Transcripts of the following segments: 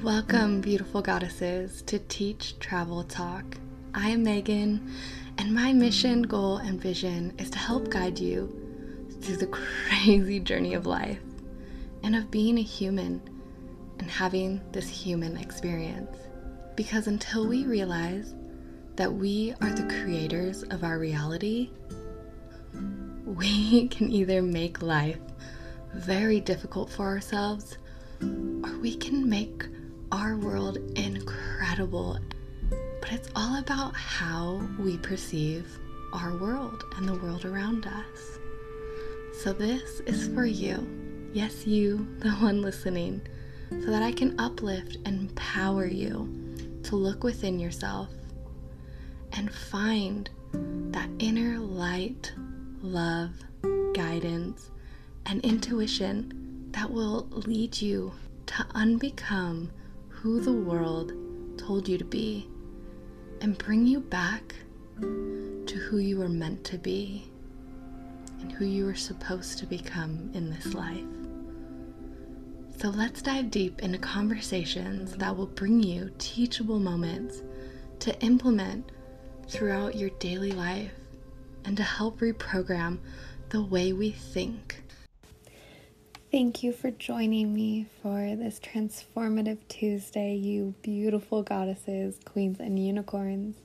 Welcome, beautiful goddesses, to Teach, Travel, Talk. I am Megan, and my mission, goal, and vision is to help guide you through the crazy journey of life and of being a human and having this human experience. Because until we realize that we are the creators of our reality, we can either make life very difficult for ourselves, or we can make our world incredible. But it's all about how we perceive our world and the world around us. So this is for you. Yes, you, the one listening, so that I can uplift and empower you to look within yourself and find that inner light, love, guidance, and intuition that will lead you to unbecome who the world told you to be and bring you back to who you were meant to be and who you were supposed to become in this life. So let's dive deep into conversations that will bring you teachable moments to implement throughout your daily life and to help reprogram the way we think. Thank you for joining me for this transformative Tuesday, you beautiful goddesses, queens, and unicorns.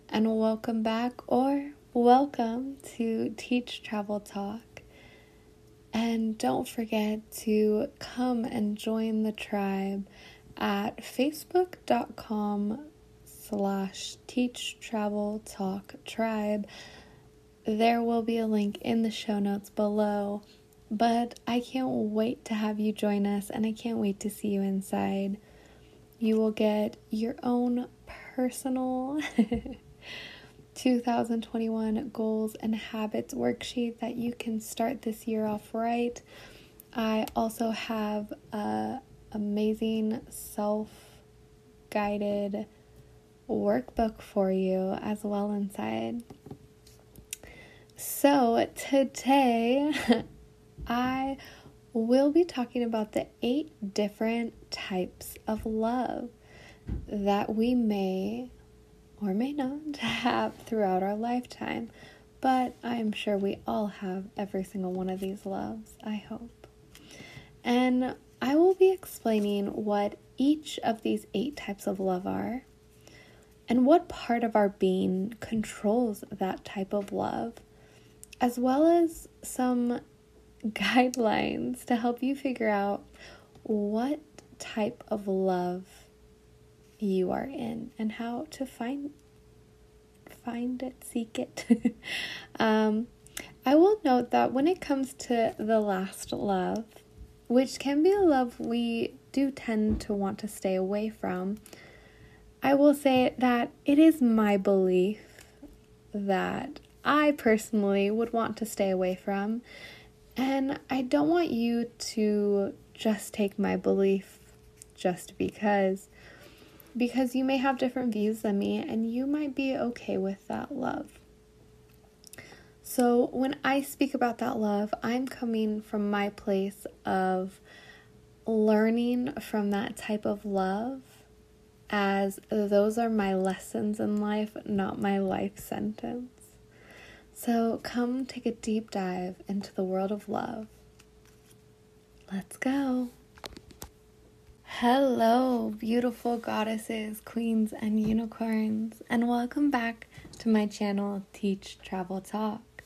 And welcome back, or welcome to Teach, Travel, Talk. And don't forget to come and join the tribe at facebook.com/TEACH.TRAVEL.TALK tribe. There will be a link in the show notes below. But I can't wait to have you join us, and I can't wait to see you inside. You will get your own personal 2021 goals and habits worksheet that you can start this year off right. I also have an amazing self-guided workbook for you as well inside. So today I will be talking about the 8 different types of love that we may or may not have throughout our lifetime, but I'm sure we all have every single one of these loves, I hope. And I will be explaining what each of these 8 types of love are and what part of our being controls that type of love, as well as some guidelines to help you figure out what type of love you are in and how to find it, seek it. I will note that when it comes to the last love, which can be a love we do tend to want to stay away from, I will say that it is my belief that I personally would want to stay away from. And I don't want you to just take my belief just because you may have different views than me and you might be okay with that love. So when I speak about that love, I'm coming from my place of learning from that type of love, as those are my lessons in life, not my life sentence. So come take a deep dive into the world of love. Let's go. Hello, beautiful goddesses, queens, and unicorns, and welcome back to my channel, Teach, Travel, Talk.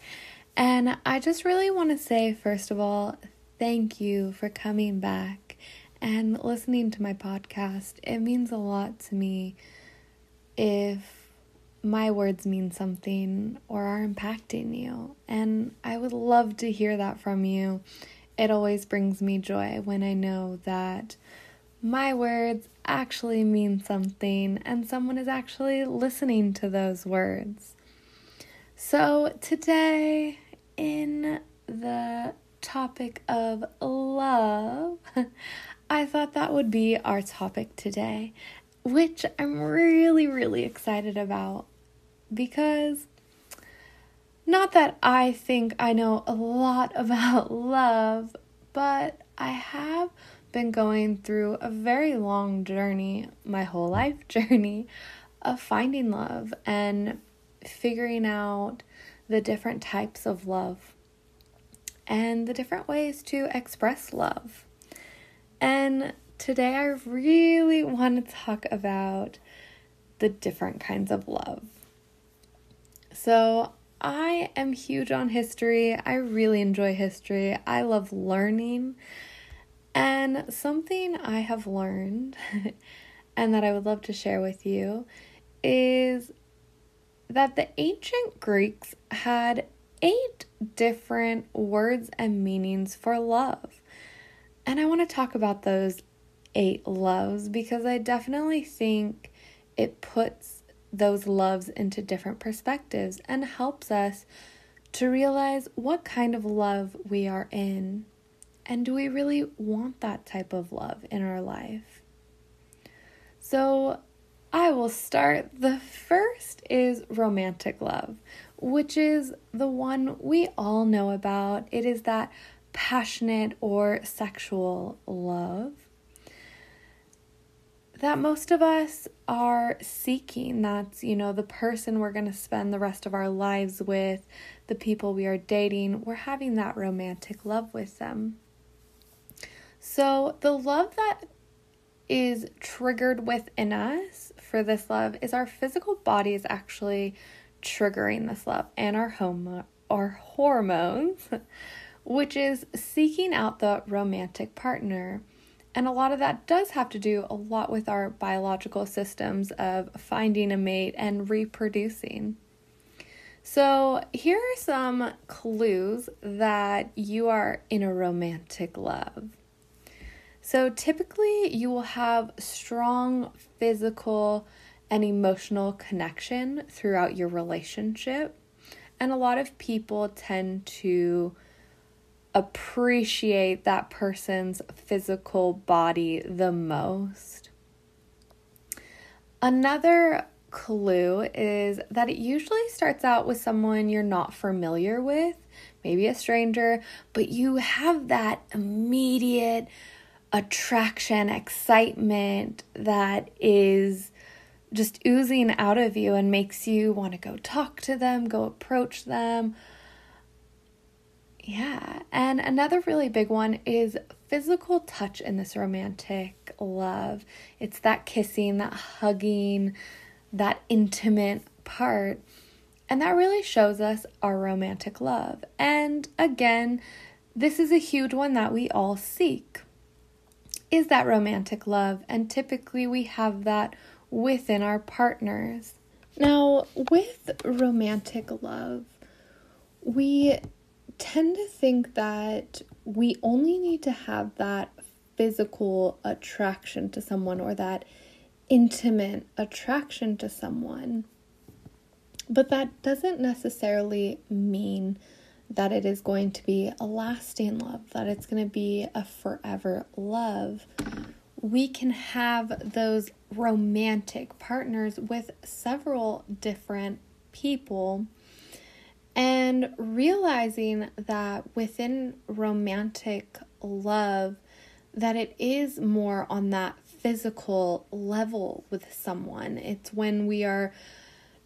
And I just really want to say, first of all, thank you for coming back and listening to my podcast. It means a lot to me if my words mean something or are impacting you, and I would love to hear that from you. It always brings me joy when I know that my words actually mean something and someone is actually listening to those words. So today, in the topic of love, I thought that would be our topic today, which I'm really, really excited about. Because not that I think I know a lot about love, but I have been going through a very long journey, my whole life journey, of finding love and figuring out the different types of love and the different ways to express love. And today I really want to talk about the different kinds of love. So I am huge on history. I really enjoy history. I love learning. And something I have learned and that I would love to share with you is that the ancient Greeks had 8 different words and meanings for love. And I want to talk about those 8 loves because I definitely think it puts those loves into different perspectives and helps us to realize what kind of love we are in. And do we really want that type of love in our life? So I will start. The first is romantic love, which is the one we all know about. It is that passionate or sexual love that most of us are seeking. That's, the person we're going to spend the rest of our lives with, the people we are dating. We're having that romantic love with them. So the love that is triggered within us for this love is our physical body is actually triggering this love, and our hormones, which is seeking out the romantic partner. And a lot of that does have to do a lot with our biological systems of finding a mate and reproducing. So here are some clues that you are in a romantic love. So typically you will have strong physical and emotional connection throughout your relationship. And a lot of people tend to appreciate that person's physical body the most. Another clue is that it usually starts out with someone you're not familiar with, maybe a stranger, but you have that immediate attraction, excitement that is just oozing out of you and makes you want to go talk to them, go approach them. Yeah, and another really big one is physical touch in this romantic love. It's that kissing, that hugging, that intimate part. And that really shows us our romantic love. And again, this is a huge one that we all seek, is that romantic love. And typically we have that within our partners. Now, with romantic love, we tend to think that we only need to have that physical attraction to someone or that intimate attraction to someone. But that doesn't necessarily mean that it is going to be a lasting love, that it's going to be a forever love. We can have those romantic partners with several different people. And realizing that within romantic love, that it is more on that physical level with someone. It's when we are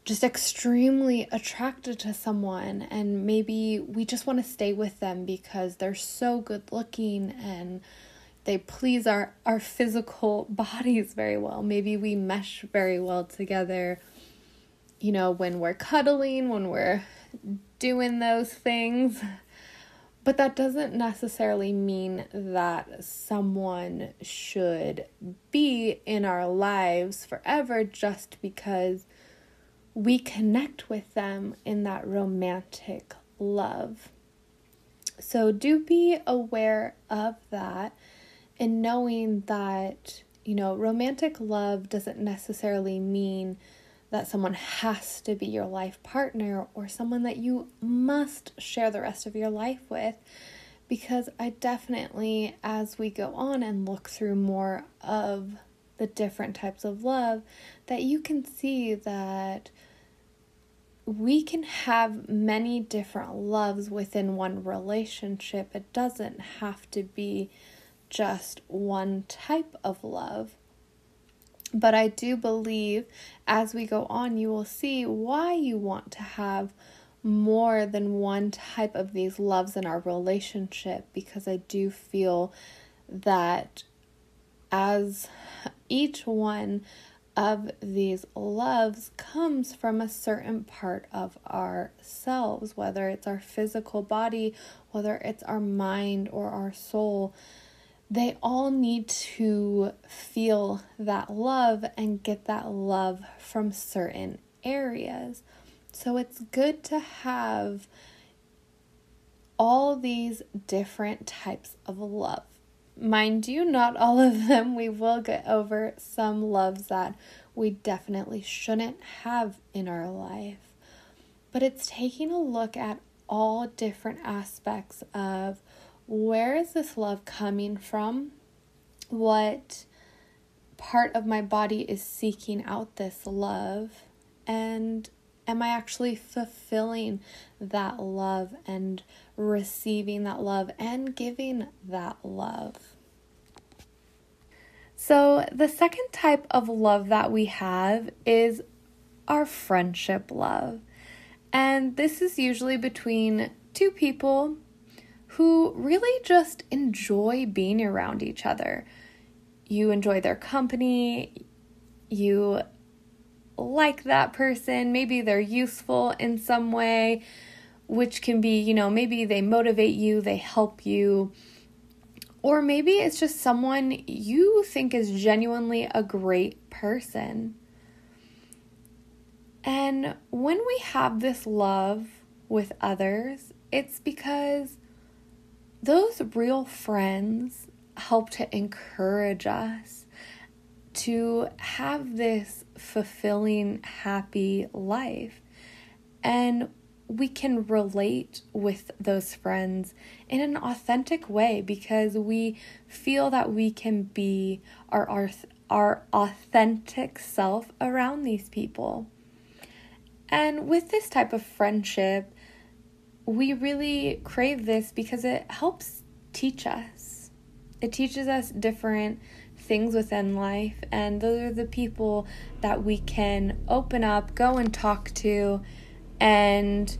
just extremely attracted to someone and maybe we just want to stay with them because they're so good looking and they please our physical bodies very well. Maybe we mesh very well together, when we're cuddling, when we're doing those things. But that doesn't necessarily mean that someone should be in our lives forever just because we connect with them in that romantic love. So do be aware of that and knowing that, romantic love doesn't necessarily mean that someone has to be your life partner or someone that you must share the rest of your life with. Because I definitely, as we go on and look through more of the different types of love, that you can see that we can have many different loves within one relationship. It doesn't have to be just one type of love. But I do believe as we go on, you will see why you want to have more than one type of these loves in our relationship, because I do feel that as each one of these loves comes from a certain part of ourselves, whether it's our physical body, whether it's our mind or our soul, they all need to feel that love and get that love from certain areas. So it's good to have all these different types of love. Mind you, not all of them. We will get over some loves that we definitely shouldn't have in our life. But it's taking a look at all different aspects of where is this love coming from? What part of my body is seeking out this love? And am I actually fulfilling that love and receiving that love and giving that love? So the second type of love that we have is our friendship love. And this is usually between two people who really just enjoy being around each other. You enjoy their company, you like that person, maybe they're useful in some way, which can be, maybe they motivate you, they help you, or maybe it's just someone you think is genuinely a great person. And when we have this love with others, it's because those real friends help to encourage us to have this fulfilling, happy life. And we can relate with those friends in an authentic way because we feel that we can be our authentic self around these people. And with this type of friendship, we really crave this because it helps teach us. It teaches us different things within life, and those are the people that we can open up, go and talk to, and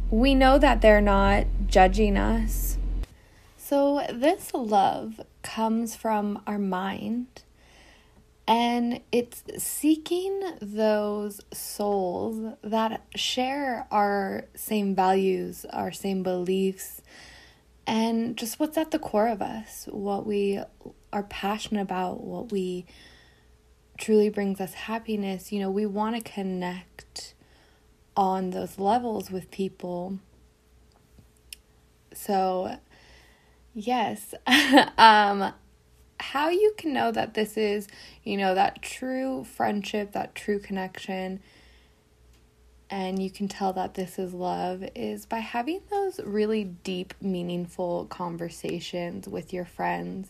we know that they're not judging us. So this love comes from our mind, and it's seeking those souls that share our same values, our same beliefs, and just what's at the core of us, what we are passionate about, what we truly brings us happiness. We want to connect on those levels with people. So, yes, how you can know that this is, that true friendship, that true connection, and you can tell that this is love, is by having those really deep, meaningful conversations with your friends.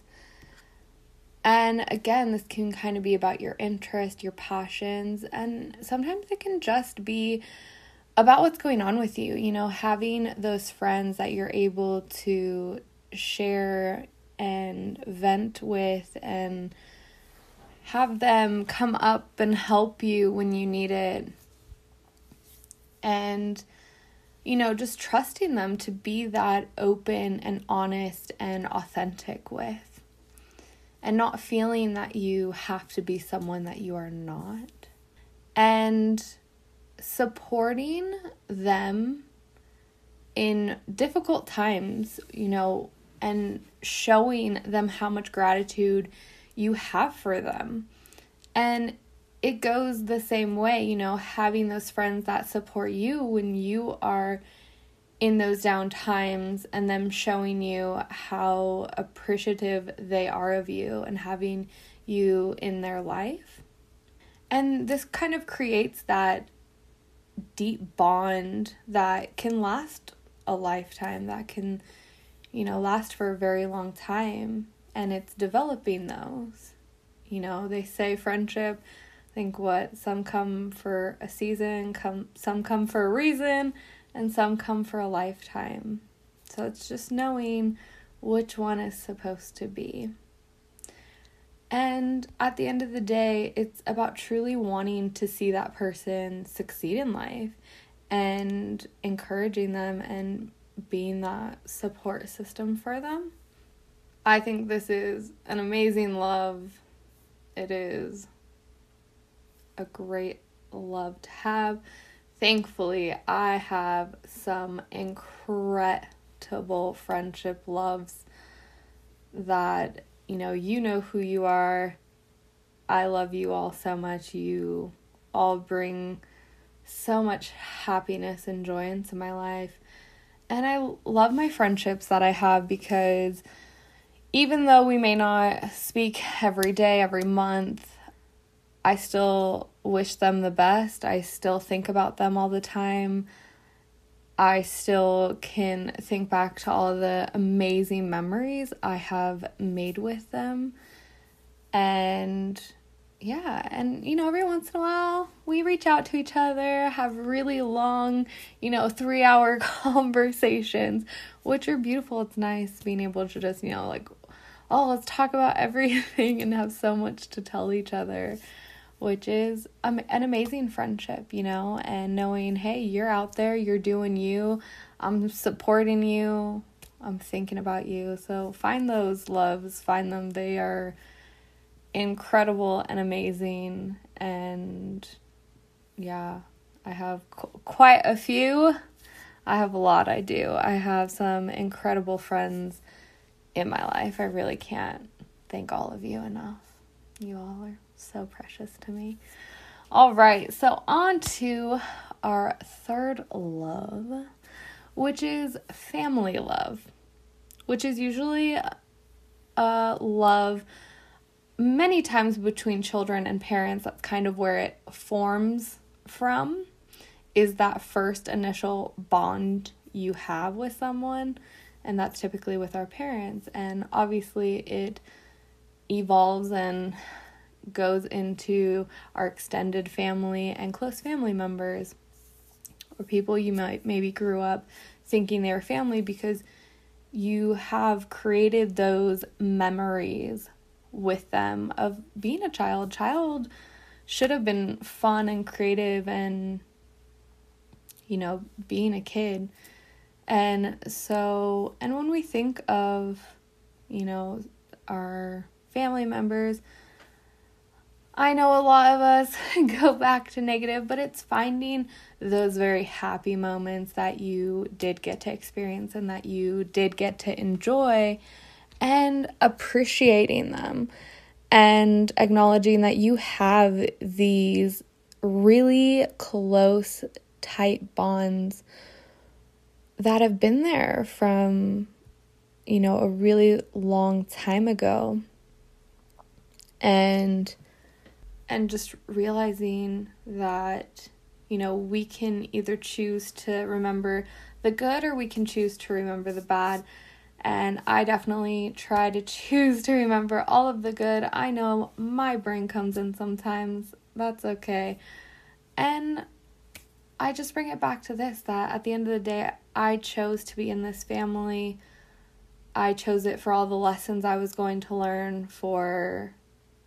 And again, this can kind of be about your interest, your passions, and sometimes it can just be about what's going on with you, having those friends that you're able to share and vent with and have them come up and help you when you need it. And, just trusting them to be that open and honest and authentic with. And not feeling that you have to be someone that you are not. And supporting them in difficult times, and showing them how much gratitude you have for them. And it goes the same way, having those friends that support you when you are in those down times, and them showing you how appreciative they are of you and having you in their life. And this kind of creates that deep bond that can last a lifetime, that can, last for a very long time. And it's developing those. They say friendship, I think some come for a season, some come for a reason, and some come for a lifetime. So it's just knowing which one is supposed to be. And at the end of the day, it's about truly wanting to see that person succeed in life and encouraging them and being that support system for them. I think this is an amazing love. It is a great love to have. Thankfully, I have some incredible friendship loves that, you know who you are. I love you all so much. You all bring so much happiness and joy into my life. And I love my friendships that I have because even though we may not speak every day, every month, I still wish them the best. I still think about them all the time. I still can think back to all the amazing memories I have made with them. And every once in a while we reach out to each other, have really long, 3-hour conversations, which are beautiful. It's nice being able to just, let's talk about everything and have so much to tell each other, which is an amazing friendship, and knowing, hey, you're out there, you're doing you, I'm supporting you, I'm thinking about you. So find those loves, find them. They are incredible and amazing. And yeah, I have quite a few. I have a lot. I do. I have some incredible friends in my life. I really can't thank all of you enough. You all are so precious to me. All right, so on to our third love, which is family love, which is usually a love many times between children and parents. That's kind of where it forms from, is that first initial bond you have with someone, and that's typically with our parents. And obviously it evolves and goes into our extended family and close family members, or people you maybe grew up thinking they were family because you have created those memories with them of being a child. Child should have been fun and creative and, being a kid. And when we think of, our family members, I know a lot of us go back to negative, but it's finding those very happy moments that you did get to experience and that you did get to enjoy, and appreciating them and acknowledging that you have these really close, tight bonds that have been there from, a really long time ago. And just realizing that, we can either choose to remember the good or we can choose to remember the bad. And I definitely try to choose to remember all of the good. I know my brain comes in sometimes. That's okay. And I just bring it back to this, that at the end of the day, I chose to be in this family. I chose it for all the lessons I was going to learn, for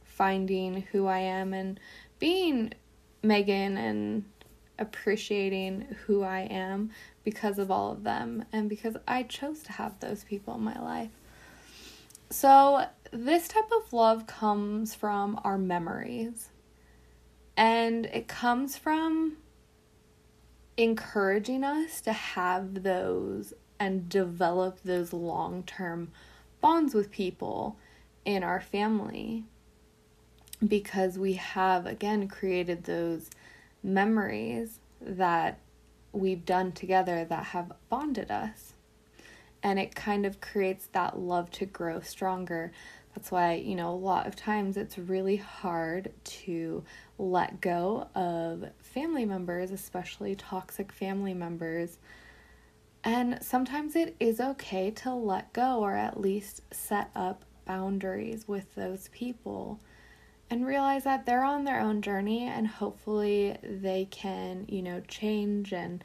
finding who I am and being Megan and appreciating who I am because of all of them and because I chose to have those people in my life. So this type of love comes from our memories, and it comes from encouraging us to have those and develop those long-term bonds with people in our family, because we have, again, created those memories that we've done together that have bonded us. And it kind of creates that love to grow stronger. That's why, a lot of times it's really hard to let go of family members, especially toxic family members. And sometimes it is okay to let go, or at least set up boundaries with those people and realize that they're on their own journey, and hopefully they can, change and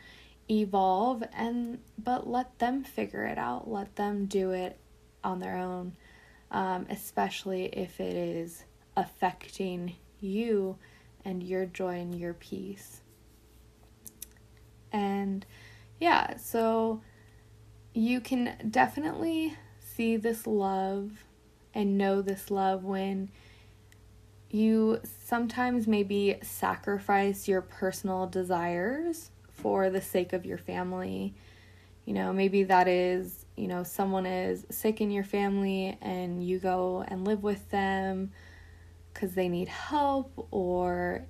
evolve, but let them figure it out. Let them do it on their own, especially if it is affecting you and your joy and your peace. And yeah, so you can definitely see this love and know this love when you sometimes maybe sacrifice your personal desires for the sake of your family. Maybe that is, someone is sick in your family and you go and live with them because they need help, or,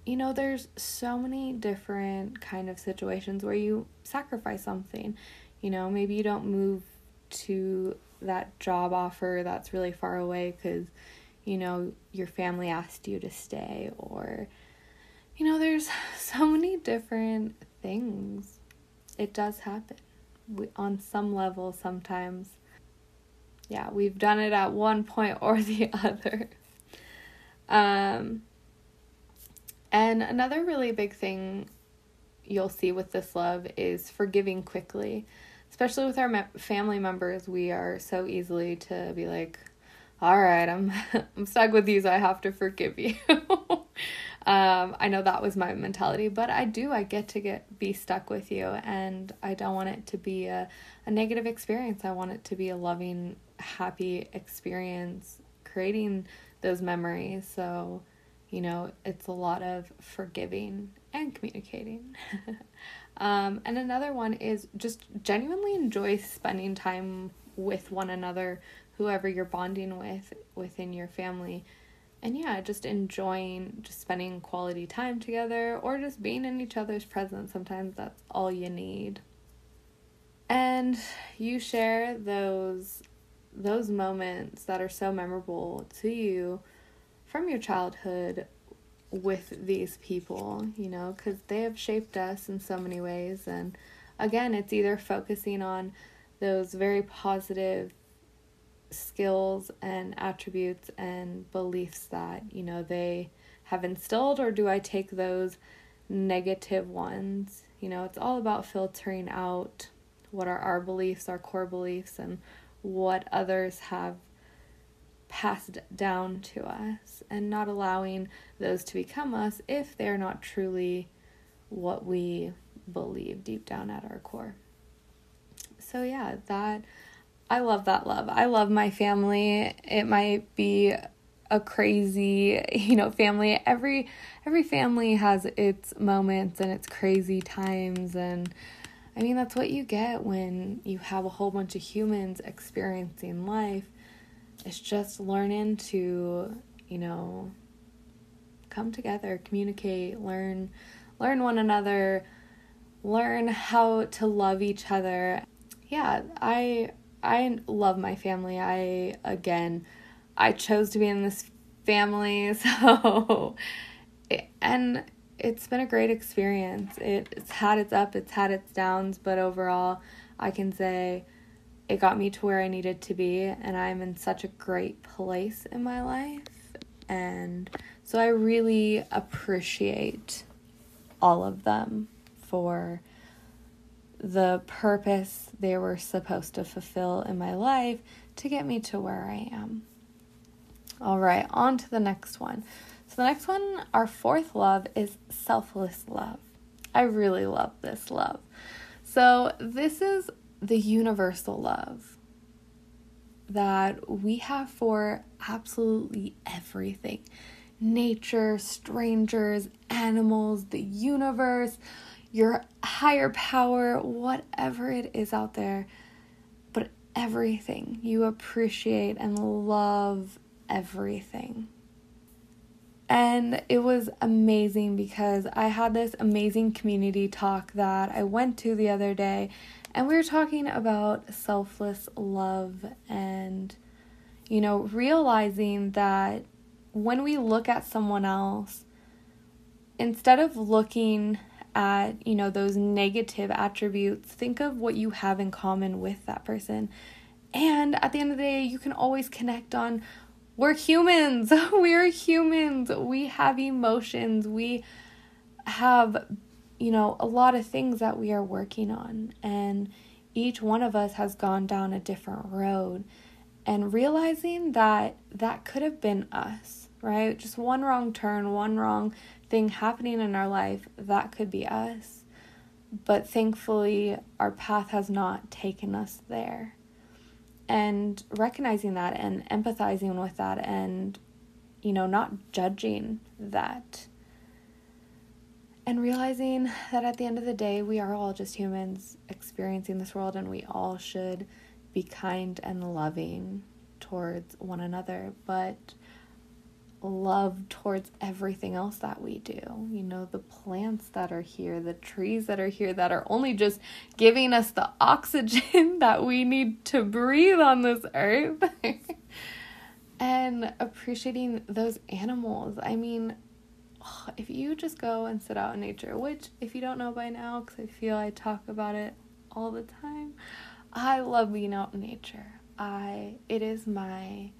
there's so many different kind of situations where you sacrifice something. Maybe you don't move to that job offer that's really far away because, your family asked you to stay, or, there's so many different things. It does happen. On some level, sometimes, yeah, we've done it at one point or the other. And another really big thing you'll see with this love is forgiving quickly. Especially with our family members, we are so easily to be like, all right, I'm stuck with you, so I have to forgive you. I know that was my mentality, but I get to be stuck with you, and I don't want it to be a negative experience. I want it to be a loving, happy experience, creating those memories. So, it's a lot of forgiving and communicating. And another one is just genuinely enjoy spending time with one another, whoever you're bonding with within your family. And yeah, just enjoying just spending quality time together, or just being in each other's presence. Sometimes that's all you need. And you share those moments that are so memorable to you from your childhood with these people, because they have shaped us in so many ways. And again, it's either focusing on those very positive skills and attributes and beliefs that, they have instilled, or do I take those negative ones? It's all about filtering out what are our beliefs, our core beliefs, and what others have passed down to us, and not allowing those to become us if they're not truly what we believe deep down at our core. So yeah, I love that love. I love my family. It might be a crazy, family. Every family has its moments and its crazy times, and I mean, that's what you get when you have a whole bunch of humans experiencing life. It's just learning to, come together, communicate, learn one another, learn how to love each other. Yeah, I love my family. I chose to be in this family, so, and it's been a great experience. It's had its ups, it's had its downs, but overall, I can say it got me to where I needed to be, and I'm in such a great place in my life. And so I really appreciate all of them for the purpose they were supposed to fulfill in my life to get me to where I am. All right, on to the next one. So the next one, our fourth love, is selfless love. I really love this love. So this is the universal love that we have for absolutely everything. Nature, strangers, animals, the universe, your higher power, whatever it is out there. But everything. You appreciate and love everything. And it was amazing because I had this amazing community talk that I went to the other day, and we were talking about selfless love and, realizing that when we look at someone else, instead of looking at, those negative attributes, think of what you have in common with that person. And at the end of the day, you can always connect on, we're humans. We're humans. We have emotions. We have, a lot of things that we are working on. And each one of us has gone down a different road, and realizing that that could have been us, right? Just one wrong turn, one wrong thing happening in our life, that could be us. But thankfully, our path has not taken us there. And recognizing that and empathizing with that and, not judging that. And realizing that at the end of the day, we are all just humans experiencing this world, and we all should be kind and loving towards one another, but love towards everything else that we do. The plants that are here, the trees that are here, that are only just giving us the oxygen that we need to breathe on this earth. And appreciating those animals. If you just go and sit out in nature, which if you don't know by now, because I feel I talk about it all the time, I love being out in nature. It is my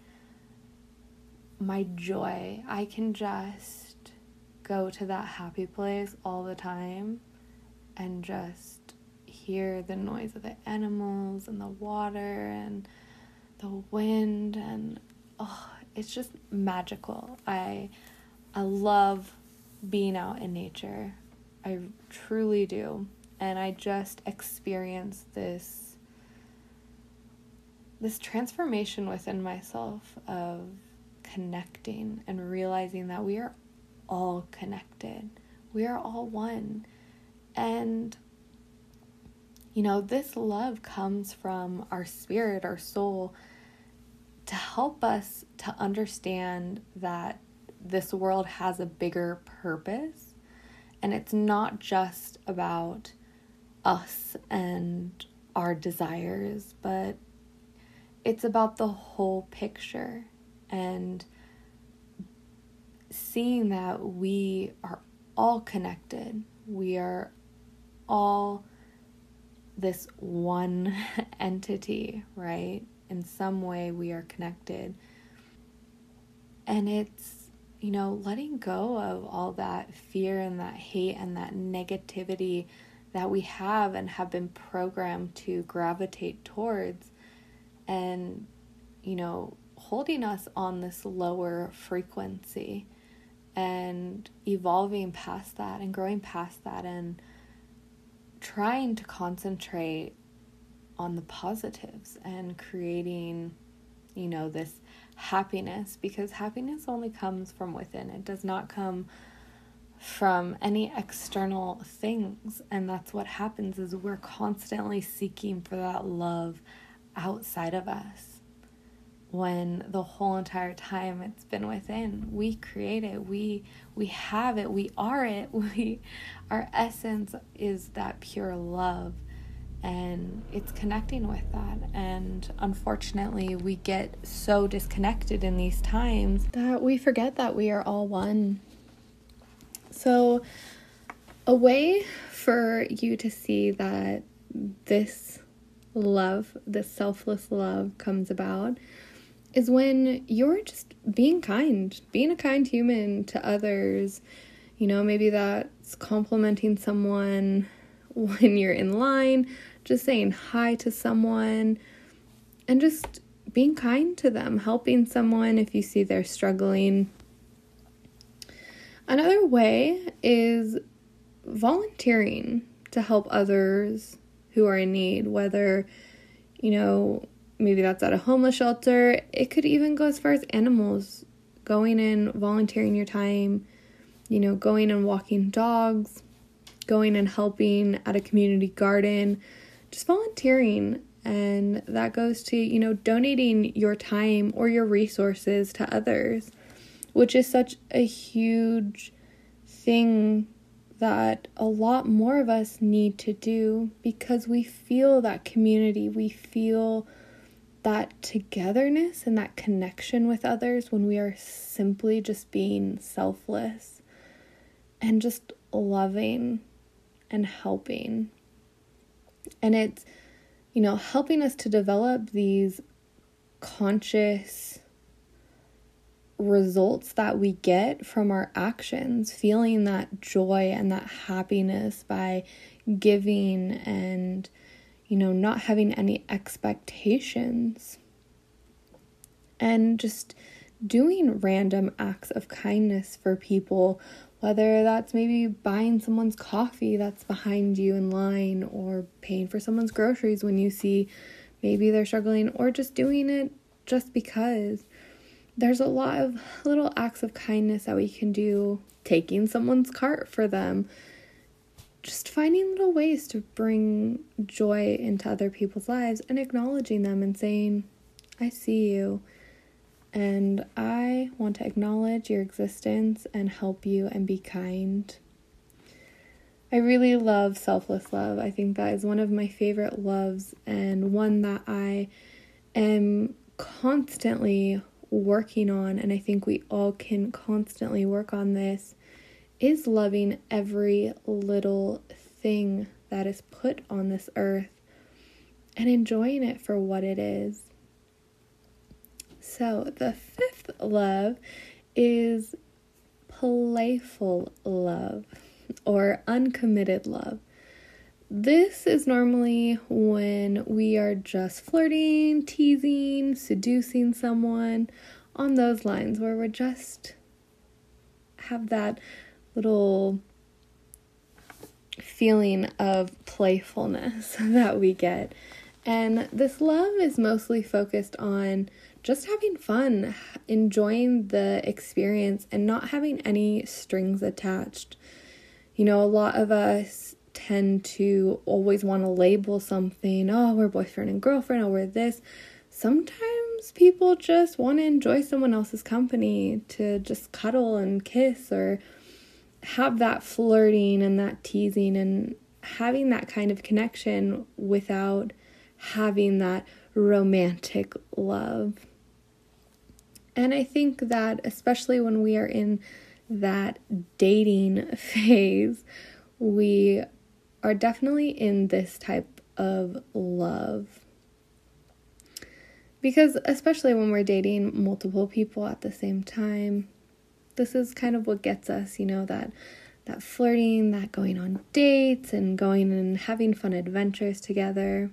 joy. I can just go to that happy place all the time and just hear the noise of the animals and the water and the wind, and it's just magical. I love being out in nature. I truly do. And I just experienced this transformation within myself of connecting and realizing that we are all connected. We are all one. And, this love comes from our spirit, our soul, to help us to understand that this world has a bigger purpose. And it's not just about us and our desires, but it's about the whole picture. And seeing that we are all connected. We are all this one entity, right? In some way we are connected. And it's, letting go of all that fear and that hate and that negativity that we have and have been programmed to gravitate towards, and, holding us on this lower frequency, and evolving past that and growing past that, and trying to concentrate on the positives and creating, this happiness, because happiness only comes from within. It does not come from any external things. And that's what happens, is we're constantly seeking for that love outside of us, when the whole entire time it's been within. We create it, we have it, we are it. Our essence is that pure love, and it's connecting with that. And unfortunately, we get so disconnected in these times that we forget that we are all one. So a way for you to see that this love, this selfless love, comes about is when you're just being kind, being a kind human to others. Maybe that's complimenting someone when you're in line, just saying hi to someone, and just being kind to them, helping someone if you see they're struggling. Another way is volunteering to help others who are in need, whether, maybe that's at a homeless shelter. It could even go as far as animals, going and volunteering your time, going and walking dogs, going and helping at a community garden, just volunteering. And that goes to, donating your time or your resources to others, which is such a huge thing that a lot more of us need to do, because we feel that community, we feel that togetherness and that connection with others when we are simply just being selfless and just loving and helping. And it's, helping us to develop these conscious results that we get from our actions, feeling that joy and that happiness by giving and, not having any expectations, and just doing random acts of kindness for people, whether that's maybe buying someone's coffee that's behind you in line, or paying for someone's groceries when you see maybe they're struggling, or just doing it just because. There's a lot of little acts of kindness that we can do, taking someone's cart for them, just finding little ways to bring joy into other people's lives and acknowledging them and saying, I see you, and I want to acknowledge your existence and help you and be kind. I really love selfless love. I think that is one of my favorite loves, and one that I am constantly working on, and I think we all can constantly work on this, is loving every little thing that is put on this earth and enjoying it for what it is. So the fifth love is playful love, or uncommitted love. This is normally when we are just flirting, teasing, seducing someone, on those lines, where we're just have that little feeling of playfulness that we get. And this love is mostly focused on just having fun, enjoying the experience, and not having any strings attached. A lot of us tend to always want to label something. Oh, we're boyfriend and girlfriend. Oh, we're this. Sometimes people just want to enjoy someone else's company, to just cuddle and kiss, or have that flirting and that teasing and having that kind of connection without having that romantic love. And I think that especially when we are in that dating phase, we are definitely in this type of love. Because especially when we're dating multiple people at the same time, this is kind of what gets us, that flirting, that going on dates and going and having fun adventures together.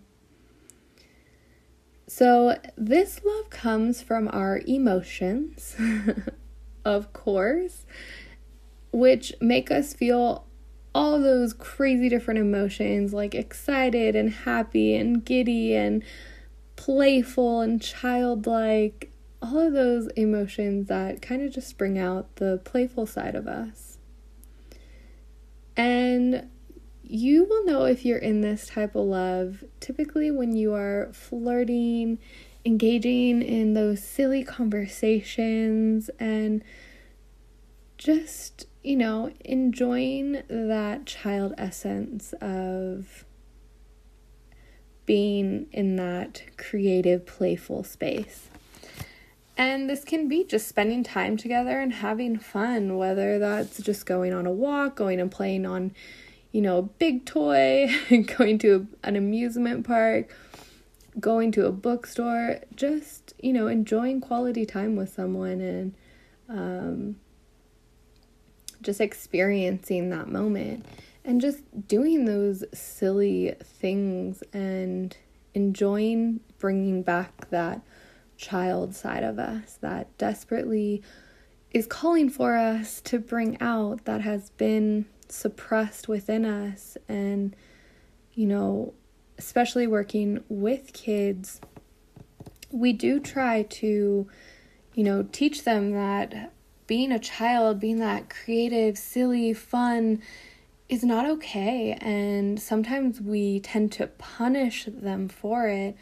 So this love comes from our emotions, of course, which make us feel all those crazy different emotions, like excited and happy and giddy and playful and childlike, all of those emotions that kind of just bring out the playful side of us. And you will know if you're in this type of love typically when you are flirting, engaging in those silly conversations, and just, enjoying that child essence of being in that creative, playful space. And this can be just spending time together and having fun, whether that's just going on a walk, going and playing on, a big toy, going to an amusement park, going to a bookstore, just, enjoying quality time with someone and just experiencing that moment and just doing those silly things and enjoying bringing back that child side of us that desperately is calling for us to bring out, that has been suppressed within us. And, especially working with kids, we do try to, teach them that being a child, being that creative, silly, fun is not okay. And sometimes we tend to punish them for it,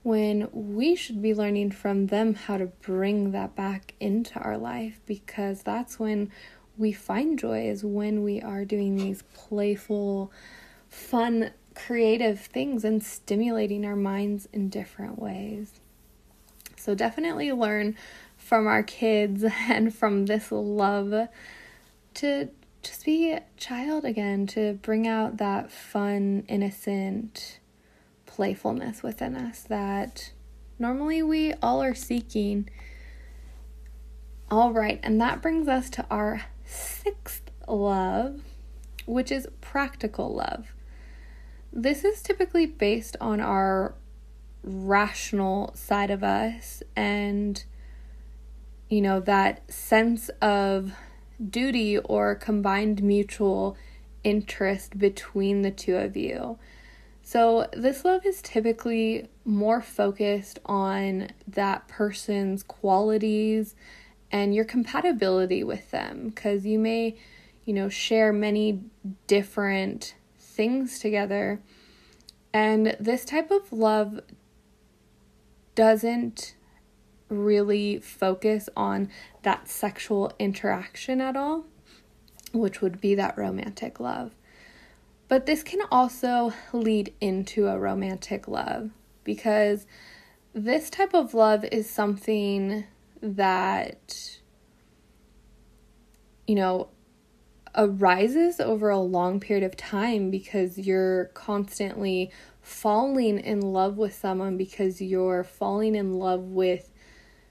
when we should be learning from them how to bring that back into our life, because that's when we find joy, is when we are doing these playful, fun, creative things and stimulating our minds in different ways. So definitely learn from our kids and from this love to just be a child again, to bring out that fun, innocent playfulness within us that normally we all are seeking. All right, and that brings us to our sixth love, which is practical love. this is typically based on our rational side of us and, that sense of duty or combined mutual interest between the two of you. So this love is typically more focused on that person's qualities and your compatibility with them, because you may, share many different things together. And this type of love doesn't really focus on that sexual interaction at all, which would be that romantic love. But this can also lead into a romantic love, because this type of love is something that, arises over a long period of time, because you're constantly falling in love with someone, because you're falling in love with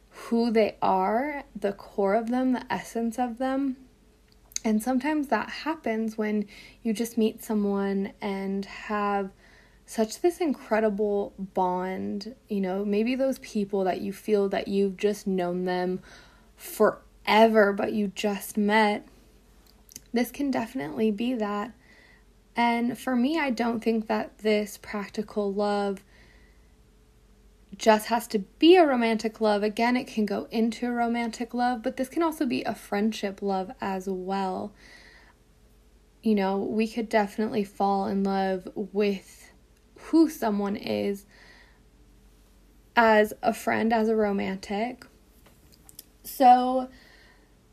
who they are, the core of them, the essence of them. And sometimes that happens when you just meet someone and have such this incredible bond, maybe those people that you feel that you've just known them forever, but you just met. This can definitely be that. And for me, I don't think that this practical love just has to be a romantic love. Again, it can go into a romantic love, but this can also be a friendship love as well. We could definitely fall in love with who someone is as a friend, as a romantic. So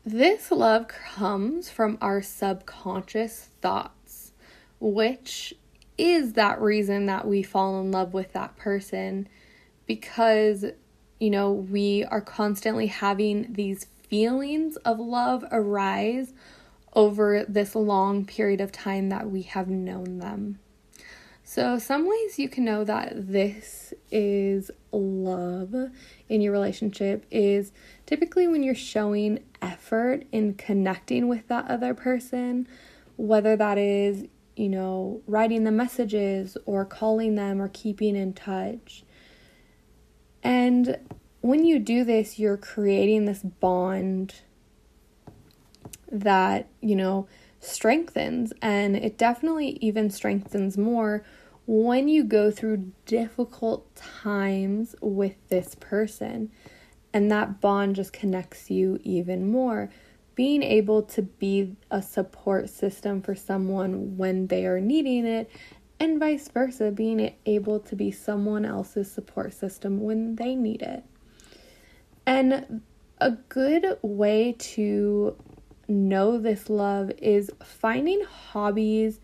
this love comes from our subconscious thoughts, which is that reason that we fall in love with that person, because, we are constantly having these feelings of love arise over this long period of time that we have known them. So some ways you can know that this is love in your relationship is typically when you're showing effort in connecting with that other person, whether that is, writing the messages or calling them or keeping in touch. And when you do this, you're creating this bond that, strengthens, and it definitely even strengthens more when you go through difficult times with this person, and that bond just connects you even more. Being able to be a support system for someone when they are needing it, and vice versa, being able to be someone else's support system when they need it. And a good way to know this love is finding hobbies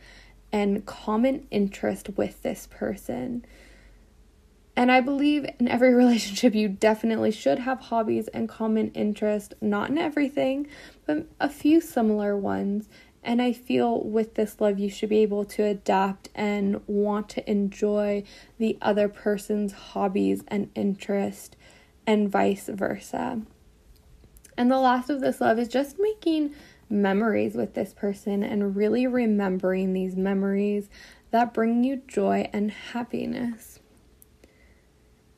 and common interest with this person. And I believe in every relationship you definitely should have hobbies and common interest, not in everything, but a few similar ones. And I feel with this love you should be able to adapt and want to enjoy the other person's hobbies and interest, and vice versa. And the last of this love is just making memories with this person and really remembering these memories that bring you joy and happiness.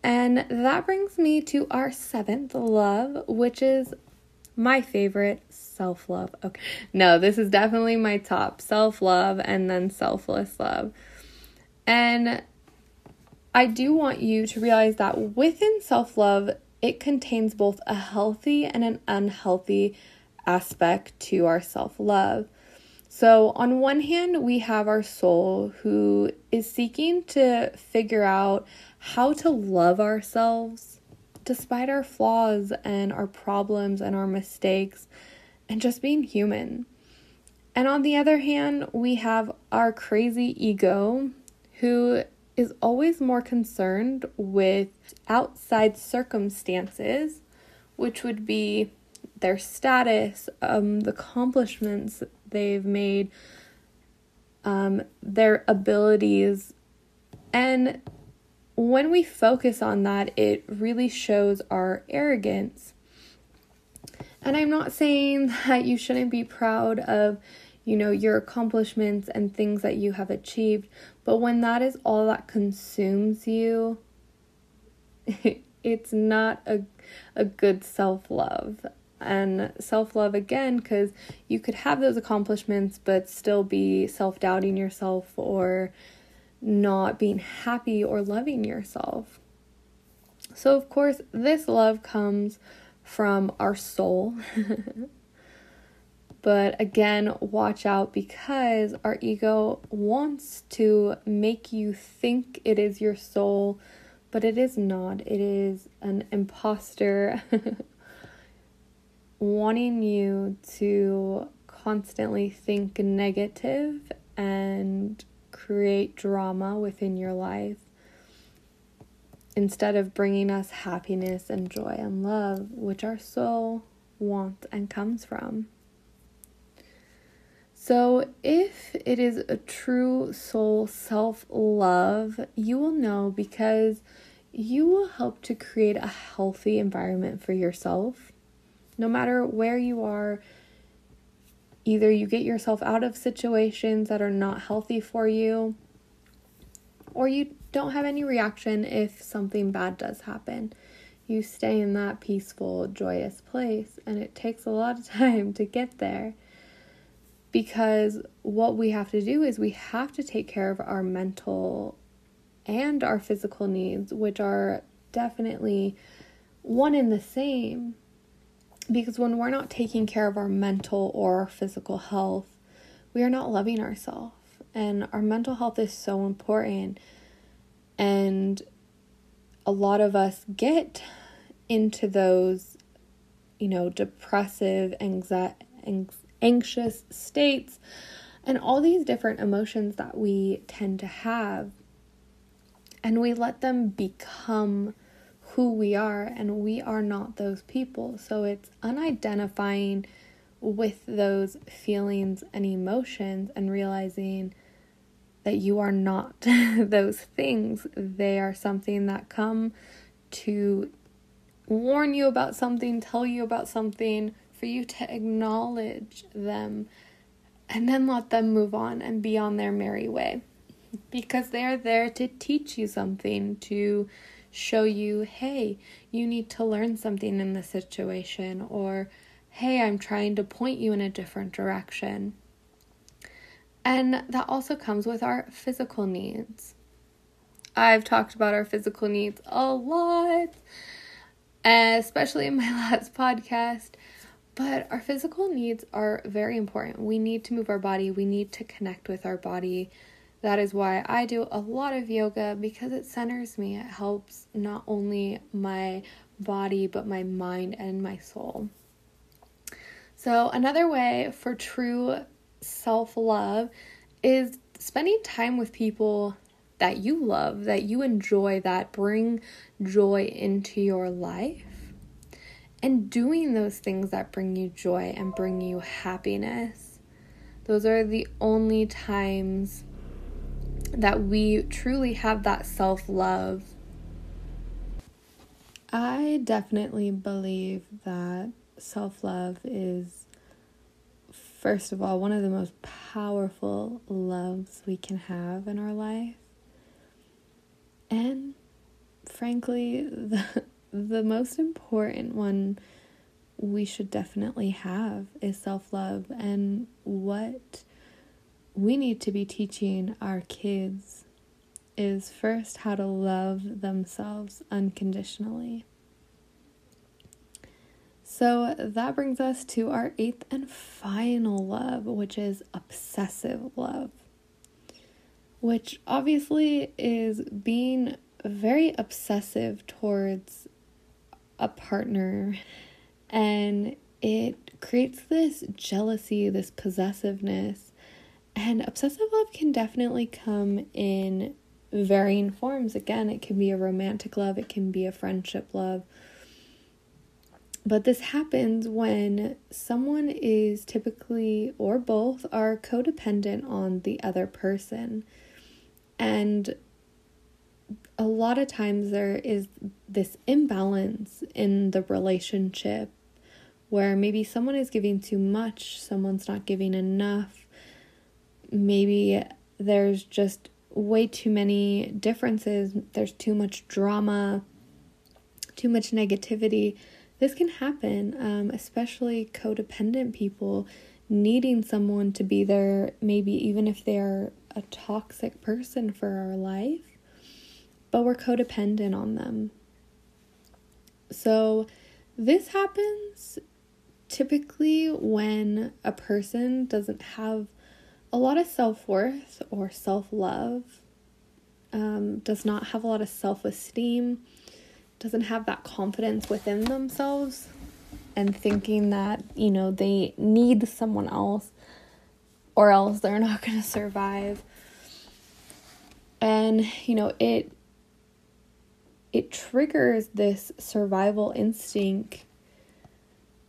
And that brings me to our seventh love, which is my favorite, self-love. Okay, no, this is definitely my top, self-love and then selfless love. And I do want you to realize that within self-love, it contains both a healthy and an unhealthy aspect to our self-love. So on one hand, we have our soul who is seeking to figure out how to love ourselves despite our flaws and our problems and our mistakes and just being human. And on the other hand, we have our crazy ego who is always more concerned with outside circumstances, which would be their status, the accomplishments they've made, their abilities. And when we focus on that, it really shows our arrogance. And I'm not saying that you shouldn't be proud of, your accomplishments and things that you have achieved, But when that is all that consumes you, it's not a good self-love. And self-love, again, because you could have those accomplishments but still be self-doubting yourself or not being happy or loving yourself. So, of course, this love comes from our soul. But again, watch out, because our ego wants to make you think it is your soul, but it is not. It is an imposter wanting you to constantly think negative and create drama within your life, instead of bringing us happiness and joy and love, which our soul wants and comes from. So if it is a true soul self-love, you will know, because you will help to create a healthy environment for yourself. No matter where you are, either you get yourself out of situations that are not healthy for you, or you don't have any reaction if something bad does happen. You stay in that peaceful, joyous place, and it takes a lot of time to get there. Because what we have to do is we have to take care of our mental and our physical needs, which are definitely one and the same. Because when we're not taking care of our mental or our physical health, we are not loving ourselves. And our mental health is so important. And a lot of us get into those, depressive, anxious states, and all these different emotions that we tend to have, and we let them become who we are, and we are not those people. So it's unidentifying with those feelings and emotions and realizing that you are not those things. They are something that come to warn you about something, tell you about something, for you to acknowledge them and then let them move on and be on their merry way, because they're there to teach you something, to show you, hey, you need to learn something in this situation, or hey, I'm trying to point you in a different direction. And that also comes with our physical needs. I've talked about our physical needs a lot, especially in my last podcast. But our physical needs are very important. We need to move our body. We need to connect with our body. That is why I do a lot of yoga, because it centers me. It helps not only my body, but my mind and my soul. So another way for true self-love is spending time with people that you love, that you enjoy, that bring joy into your life. And doing those things that bring you joy and bring you happiness. Those are the only times that we truly have that self-love. I definitely believe that self-love is, first of all, one of the most powerful loves we can have in our life. And frankly, the most important one we should definitely have is self-love. And what we need to be teaching our kids is first how to love themselves unconditionally. So that brings us to our 8th and final love, which is obsessive love, which obviously is being very obsessive towards a partner, and it creates this jealousy, this possessiveness. And obsessive love can definitely come in varying forms. Again, it can be a romantic love, it can be a friendship love, but this happens when someone is typically, or both, are codependent on the other person. And a lot of times there is this imbalance in the relationship where maybe someone is giving too much, someone's not giving enough. Maybe there's just way too many differences, there's too much drama, too much negativity. This can happen, especially codependent people needing someone to be there, maybe even if they're a toxic person for our life, but we're codependent on them. So this happens typically when a person doesn't have a lot of self-worth or self-love, does not have a lot of self-esteem, doesn't have that confidence within themselves, and thinking that, they need someone else or else they're not going to survive. And, it triggers this survival instinct,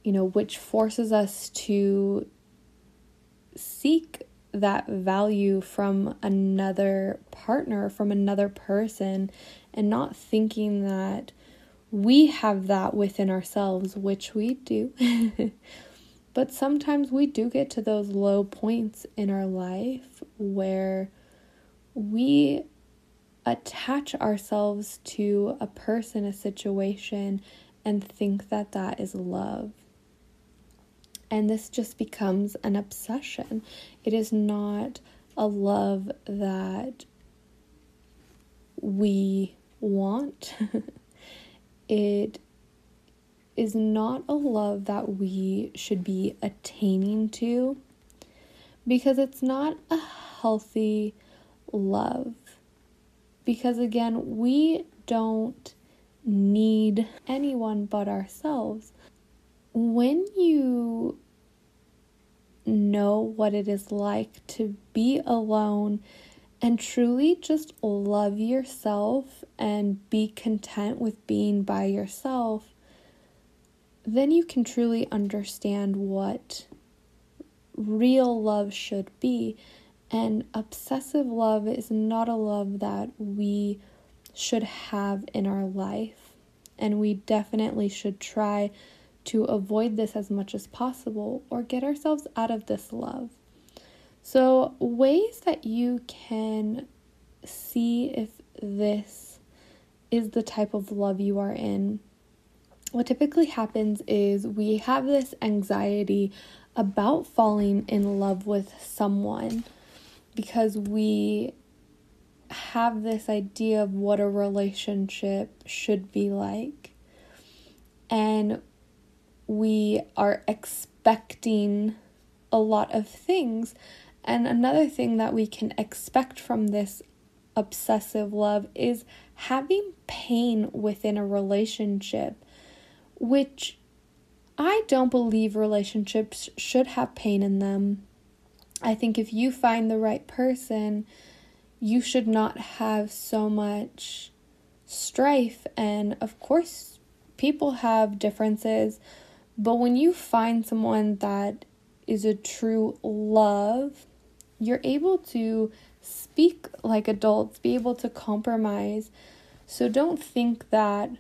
which forces us to seek that value from another partner, from another person, and not thinking that we have that within ourselves, which we do. But sometimes we do get to those low points in our life where we attach ourselves to a person, a situation, and think that that is love. And this just becomes an obsession. It is not a love that we want. It is not a love that we should be attaining to, because it's not a healthy love. Because again, we don't need anyone but ourselves. When you know what it is like to be alone and truly just love yourself and be content with being by yourself, then you can truly understand what real love should be. And obsessive love is not a love that we should have in our life. And we definitely should try to avoid this as much as possible or get ourselves out of this love. So ways that you can see if this is the type of love you are in. What typically happens is we have this anxiety about falling in love with someone because we have this idea of what a relationship should be like. And we are expecting a lot of things. And another thing that we can expect from this obsessive love is having pain within a relationship, which I don't believe relationships should have pain in them. I think if you find the right person, you should not have so much strife. And of course, people have differences, but when you find someone that is a true love, you're able to speak like adults, be able to compromise. So don't think that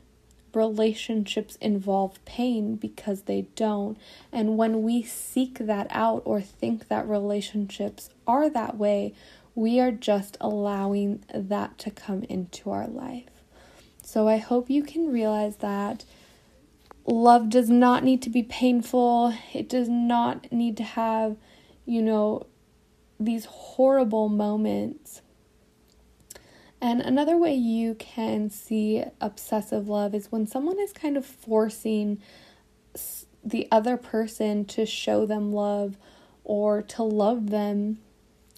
relationships involve pain, because they don't. And when we seek that out or think that relationships are that way, we are just allowing that to come into our life. So I hope you can realize that love does not need to be painful. It does not need to have, these horrible moments. And another way you can see obsessive love is when someone is kind of forcing the other person to show them love or to love them.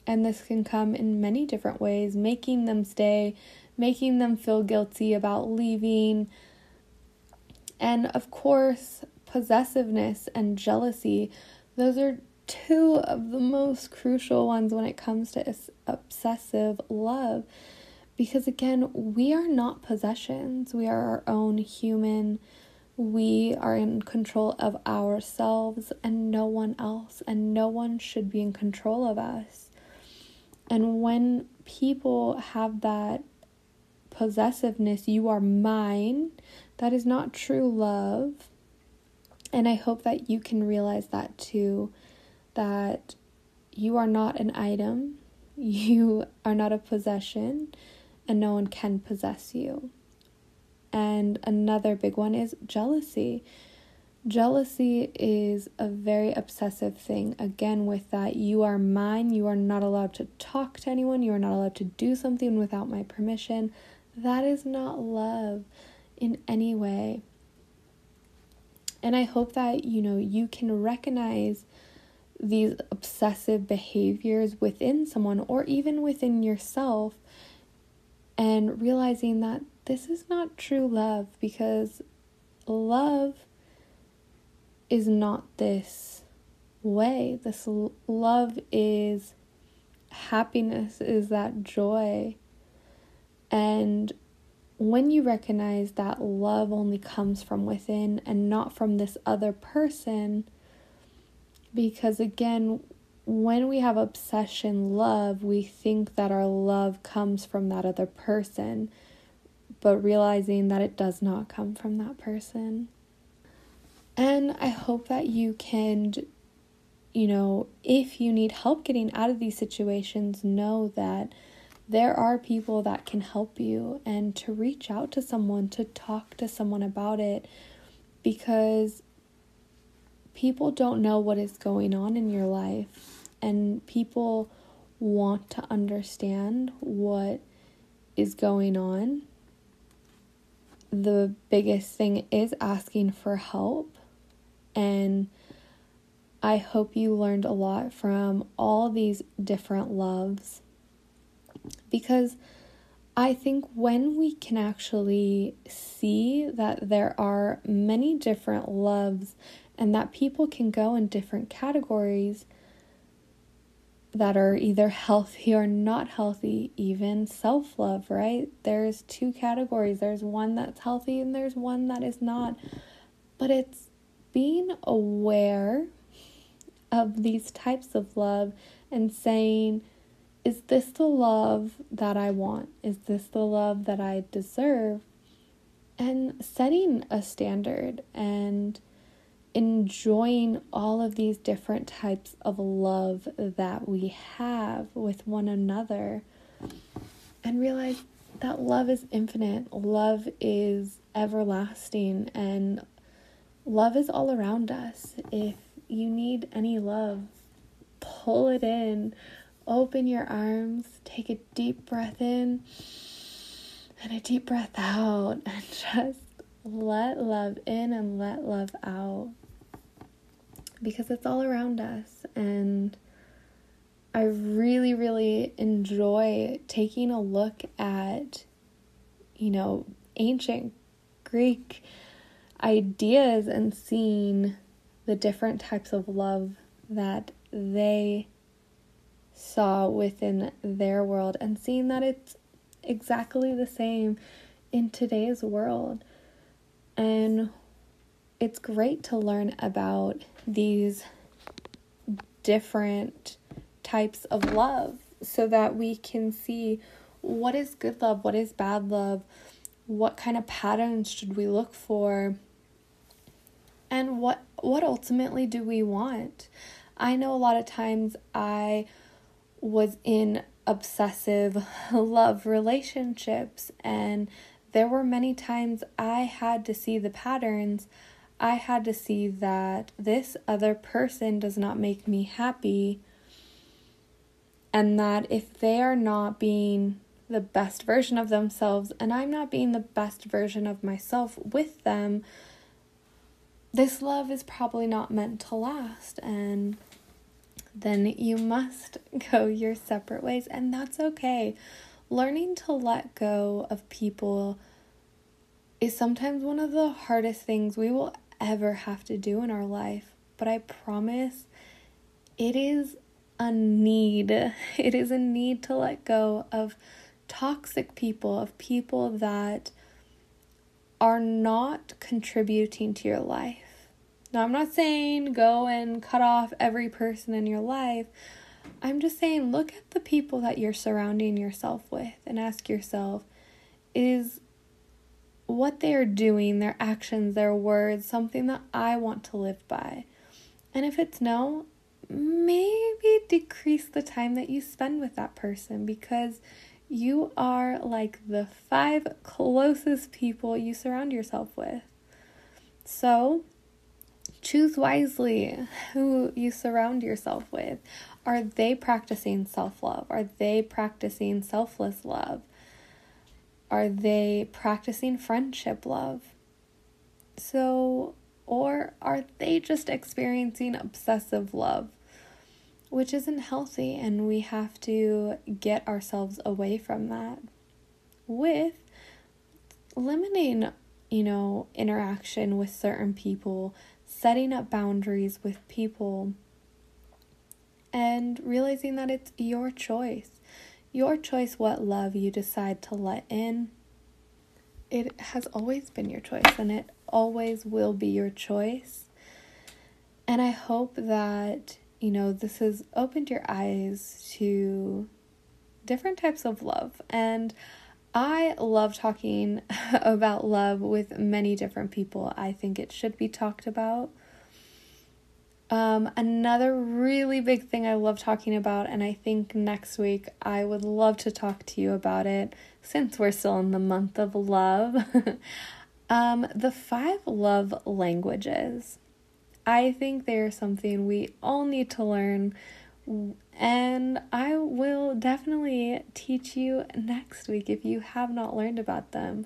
And this can come in many different ways, making them stay, making them feel guilty about leaving. And of course, possessiveness and jealousy, those are two of the most crucial ones when it comes to obsessive love. Because again, we are not possessions. We are our own human. We are in control of ourselves and no one else. And no one should be in control of us. And when people have that possessiveness, you are mine, that is not true love. And I hope that you can realize that too, that you are not an item. you are not a possession and no one can possess you. And another big one is jealousy. Jealousy is a very obsessive thing. Again, with that, you are mine. You are not allowed to talk to anyone. You are not allowed to do something without my permission. That is not love in any way. And I hope that, you can recognize these obsessive behaviors within someone or even within yourself, and realizing that this is not true love, because love is not this way. This love is happiness, is that joy. And when you recognize that love only comes from within and not from this other person, because again, when we have obsession love, we think that our love comes from that other person, but realizing that it does not come from that person. And I hope that you can, if you need help getting out of these situations, know that there are people that can help you, and to reach out to someone, to talk to someone about it, because people don't know what is going on in your life, and people want to understand what is going on. The biggest thing is asking for help, and I hope you learned a lot from all these different loves, because I think when we can actually see that there are many different loves and that people can go in different categories that are either healthy or not healthy, even self-love, right? There's two categories. There's one that's healthy and there's one that is not. But it's being aware of these types of love and saying, is this the love that I want? Is this the love that I deserve? And setting a standard and enjoying all of these different types of love that we have with one another, and realize that love is infinite, love is everlasting, and love is all around us. If you need any love, pull it in, open your arms, take a deep breath in and a deep breath out, and just let love in and let love out, because it's all around us. And I really, really enjoy taking a look at, ancient Greek ideas and seeing the different types of love that they saw within their world, and seeing that it's exactly the same in today's world. And it's great to learn about these different types of love so that we can see what is good love, what is bad love, what kind of patterns should we look for, and what ultimately do we want. I know a lot of times I was in obsessive love relationships, and there were many times I had to see the patterns. I had to see that this other person does not make me happy, and that if they are not being the best version of themselves and I'm not being the best version of myself with them, this love is probably not meant to last, and then you must go your separate ways, and that's okay. Learning to let go of people is sometimes one of the hardest things we will ever have to do in our life, but I promise it is a need. It is a need to let go of toxic people, of people that are not contributing to your life. Now, I'm not saying go and cut off every person in your life. I'm just saying look at the people that you're surrounding yourself with and ask yourself, is what they are doing, their actions, their words, something that I want to live by? And if it's no, maybe decrease the time that you spend with that person, because you are like the 5 closest people you surround yourself with. So choose wisely who you surround yourself with. Are they practicing self-love? Are they practicing selfless love? Are they practicing friendship love? So, or are they just experiencing obsessive love, which isn't healthy, and we have to get ourselves away from that with limiting, interaction with certain people, setting up boundaries with people, and realizing that it's your choice. Your choice what love you decide to let in. It has always been your choice, and it always will be your choice. And I hope that, this has opened your eyes to different types of love. And I love talking about love with many different people. I think it should be talked about. Another really big thing I love talking about, and I think next week I would love to talk to you about it, since we're still in the month of love, the 5 love languages. I think they're something we all need to learn, and I will definitely teach you next week if you have not learned about them.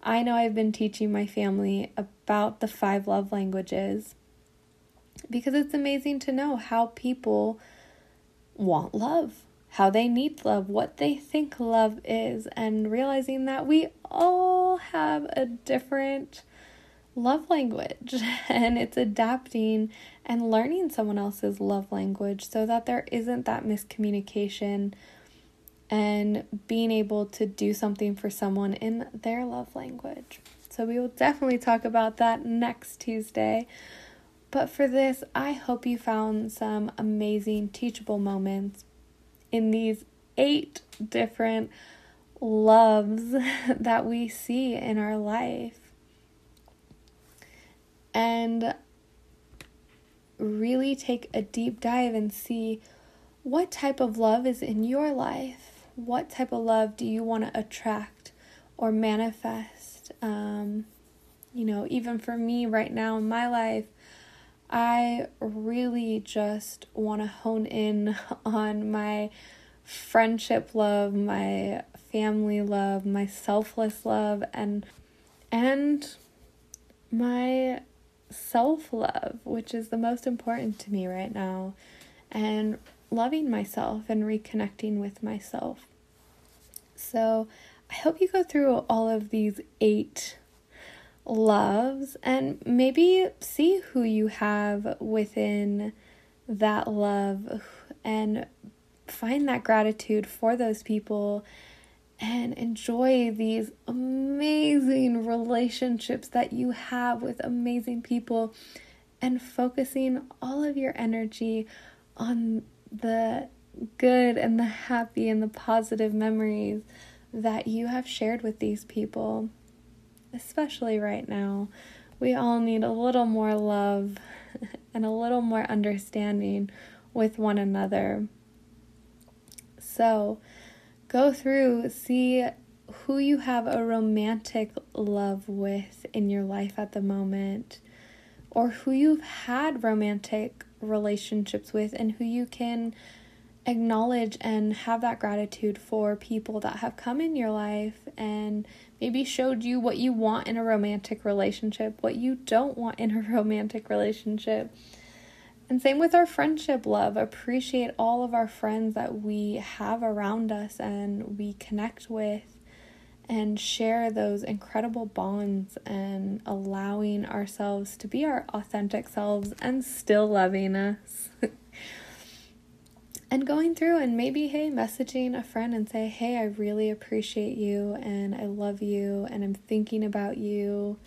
I know I've been teaching my family about the 5 love languages, because it's amazing to know how people want love, how they need love, what they think love is, and realizing that we all have a different love language, and it's adapting and learning someone else's love language so that there isn't that miscommunication, and being able to do something for someone in their love language. So we will definitely talk about that next Tuesday. But for this, I hope you found some amazing teachable moments in these 8 different loves that we see in our life. And really take a deep dive and see what type of love is in your life. What type of love do you want to attract or manifest? Even for me right now in my life, I really just want to hone in on my friendship love, my family love, my selfless love, and my self-love, which is the most important to me right now, and loving myself and reconnecting with myself. So I hope you go through all of these 8 loves and maybe see who you have within that love, and find that gratitude for those people, and enjoy these amazing relationships that you have with amazing people, and focusing all of your energy on the good and the happy and the positive memories that you have shared with these people. Especially right now, we all need a little more love and a little more understanding with one another. So go through, see who you have a romantic love with in your life at the moment, or who you've had romantic relationships with, and who you can acknowledge and have that gratitude for people that have come in your life and maybe showed you what you want in a romantic relationship, what you don't want in a romantic relationship. And same with our friendship love. Appreciate all of our friends that we have around us and we connect with, and share those incredible bonds, and allowing ourselves to be our authentic selves and still loving us. And going through and maybe, messaging a friend and say, hey, I really appreciate you and I love you and I'm thinking about you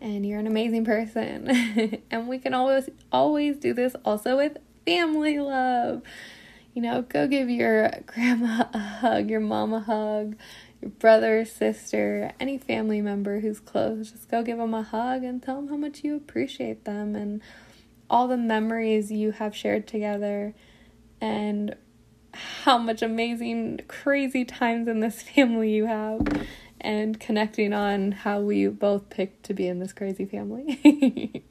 and you're an amazing person. And we can always do this also with family love. Go give your grandma a hug, your mom a hug, your brother, sister, any family member who's close. Just go give them a hug and tell them how much you appreciate them, and all the memories you have shared together, and how much amazing, crazy times in this family you have, and connecting on how we both picked to be in this crazy family.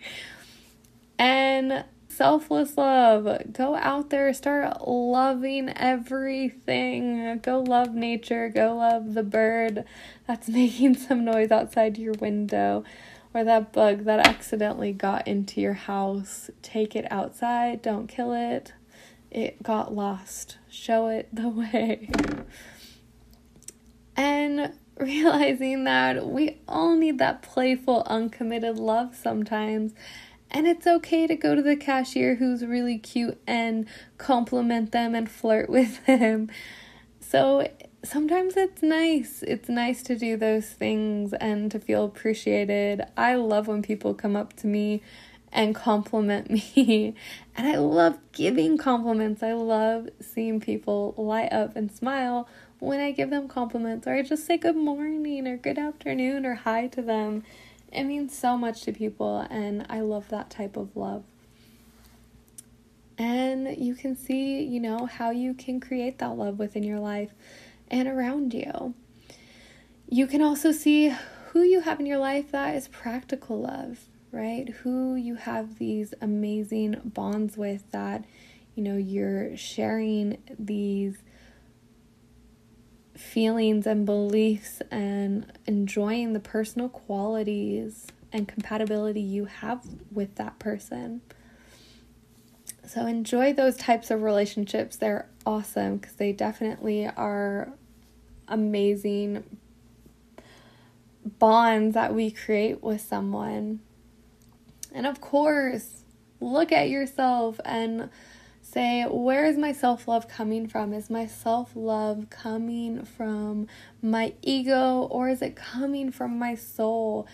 And selfless love. Go out there, start loving everything. Go love nature. Go love the bird that's making some noise outside your window, or that bug that accidentally got into your house. Take it outside. Don't kill it. It got lost. Show it the way. And realizing that we all need that playful, uncommitted love sometimes. And it's okay to go to the cashier who's really cute and compliment them and flirt with them. So sometimes it's nice. It's nice to do those things and to feel appreciated. I love when people come up to me and compliment me. And I love giving compliments. I love seeing people light up and smile when I give them compliments, or I just say good morning or good afternoon or hi to them. It means so much to people, and I love that type of love. And you can see, how you can create that love within your life and around you. You can also see who you have in your life that is practical love, right? Who you have these amazing bonds with that, you're sharing these feelings and beliefs and enjoying the personal qualities and compatibility you have with that person. So enjoy those types of relationships. They're awesome because they definitely are amazing bonds that we create with someone. And of course, look at yourself and say, where is my self-love coming from? Is my self-love coming from my ego, or is it coming from my soul?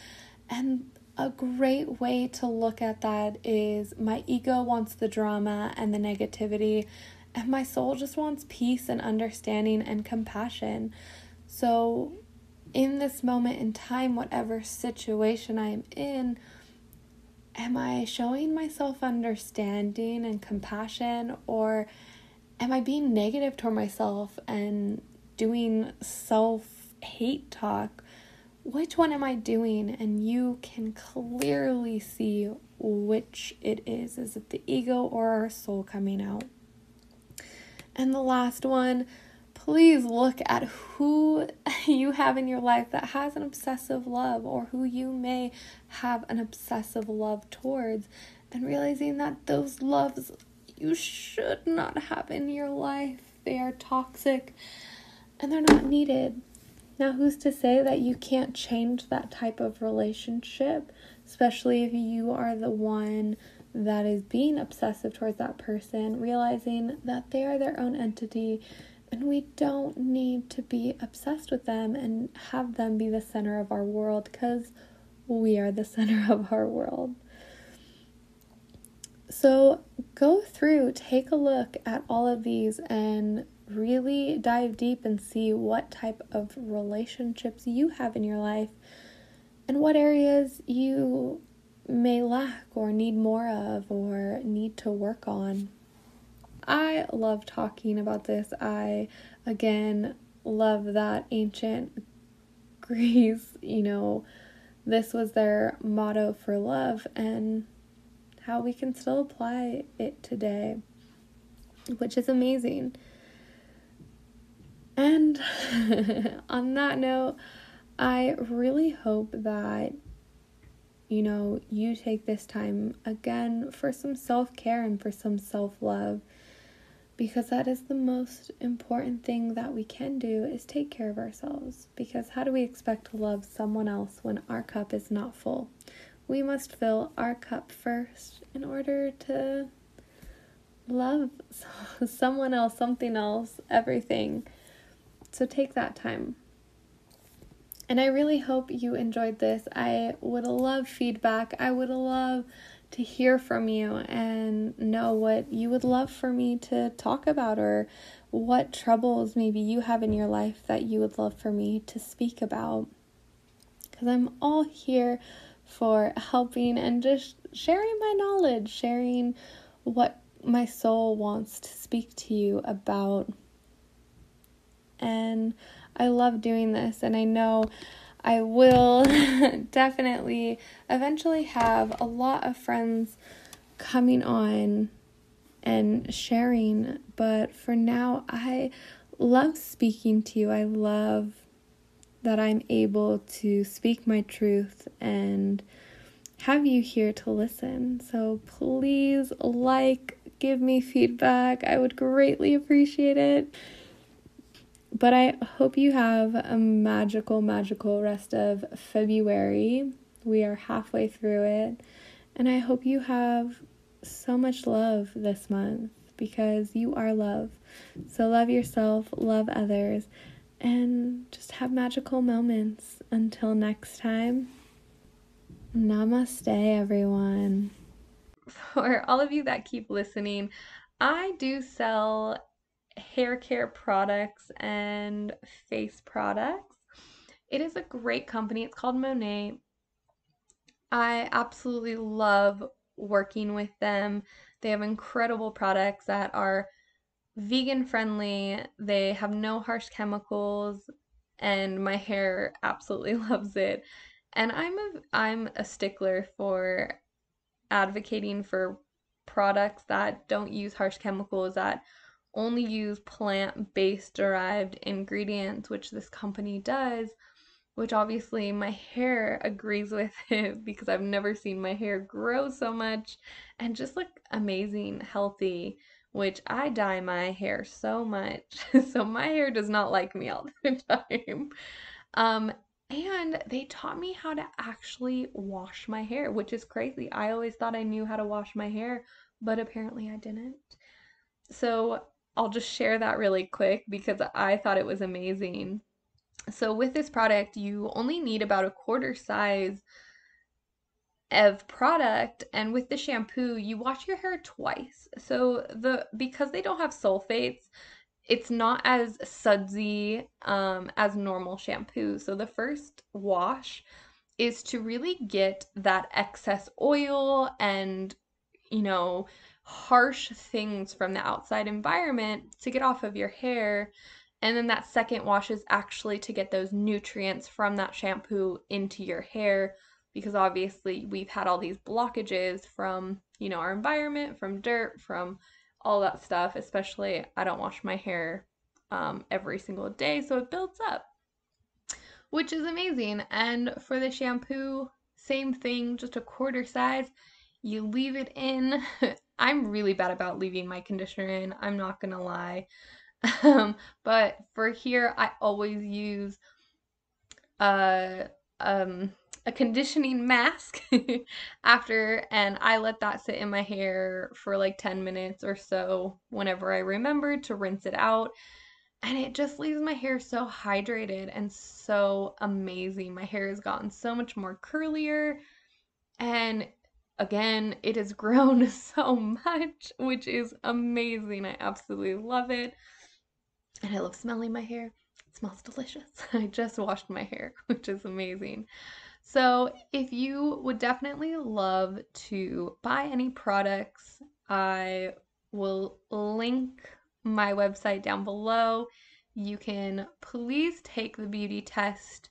And a great way to look at that is my ego wants the drama and the negativity, and my soul just wants peace and understanding and compassion. So in this moment in time, whatever situation I'm in, am I showing myself understanding and compassion, or am I being negative toward myself and doing self-hate talk? Which one am I doing? And you can clearly see which it is. Is it the ego or our soul coming out? And the last one, please look at who you have in your life that has an obsessive love, or who you may have an obsessive love towards, and realizing that those loves you should not have in your life. They are toxic and they're not needed. Now, who's to say that you can't change that type of relationship, especially if you are the one that is being obsessive towards that person, realizing that they are their own entity. And we don't need to be obsessed with them and have them be the center of our world, because we are the center of our world. So go through, take a look at all of these and really dive deep and see what type of relationships you have in your life and what areas you may lack or need more of or need to work on. I love talking about this. I, again, love that ancient Greece, this was their motto for love, and how we can still apply it today, which is amazing. And on that note, I really hope that you take this time again for some self-care and for some self-love, because that is the most important thing that we can do, is take care of ourselves. Because how do we expect to love someone else when our cup is not full? We must fill our cup first in order to love someone else, something else, everything. So take that time. And I really hope you enjoyed this. I would love feedback. I would love to hear from you and know what you would love for me to talk about, or what troubles maybe you have in your life that you would love for me to speak about. Because I'm all here for helping and just sharing my knowledge, sharing what my soul wants to speak to you about. And I love doing this, and I know I will definitely eventually have a lot of friends coming on and sharing, but for now, I love speaking to you. I love that I'm able to speak my truth and have you here to listen. So please give me feedback. I would greatly appreciate it. But I hope you have a magical, magical rest of February. We are halfway through it. And I hope you have so much love this month, because you are love. So love yourself, love others, and just have magical moments. Until next time, namaste, everyone. For all of you that keep listening, I do sell hair care products and face products. It is a great company. It's called Monet. I absolutely love working with them. They have incredible products that are vegan friendly. They have no harsh chemicals, and my hair absolutely loves it. And I'm a stickler for advocating for products that don't use harsh chemicals, that only use plant-based derived ingredients, which this company does, which obviously my hair agrees with it because I've never seen my hair grow so much and just look amazing, healthy, which I dye my hair so much. So my hair does not like me all the time. Um, and they taught me how to actually wash my hair, which is crazy. I always thought I knew how to wash my hair, but apparently I didn't. So I'll just share that really quick because I thought it was amazing. So with this product, you only need about a quarter size of product, and with the shampoo, you wash your hair twice. So because they don't have sulfates, it's not as sudsy as normal shampoo. So the first wash is to really get that excess oil and, you know, harsh things from the outside environment to get off of your hair. And then that second wash is actually to get those nutrients from that shampoo into your hair, because obviously we've had all these blockages from, our environment, from dirt, from all that stuff. Especially, I don't wash my hair every single day, so it builds up, which is amazing. And for the shampoo, same thing, just a quarter size. You leave it in. I'm really bad about leaving my conditioner in, I'm not gonna lie. But for here, I always use a a conditioning mask after, and I let that sit in my hair for like 10 minutes or so whenever I remember to rinse it out. And it just leaves my hair so hydrated and so amazing. My hair has gotten so much more curlier, and again, it has grown so much, which is amazing. I absolutely love it. And I love smelling my hair. It smells delicious. I just washed my hair, which is amazing. So, if you would definitely love to buy any products, I will link my website down below. You can please take the beauty test.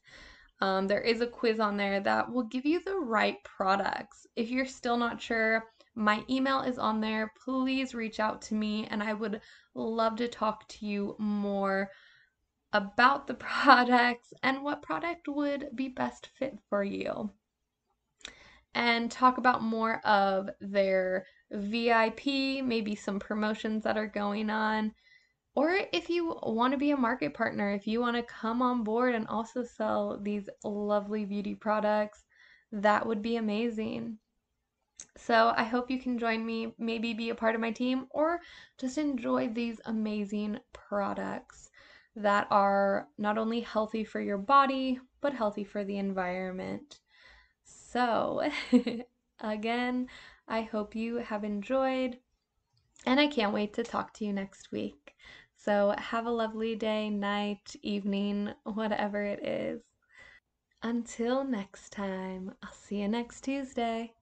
There is a quiz on there that will give you the right products. If you're still not sure, my email is on there. Please reach out to me, and I would love to talk to you more about the products and what product would be best fit for you, and talk about more of their VIP, maybe some promotions that are going on. Or if you want to be a market partner, if you want to come on board and also sell these lovely beauty products, that would be amazing. So I hope you can join me, maybe be a part of my team, or just enjoy these amazing products that are not only healthy for your body, but healthy for the environment. So, again, I hope you have enjoyed, and I can't wait to talk to you next week. So, have a lovely day, night, evening, whatever it is. Until next time, I'll see you next Tuesday.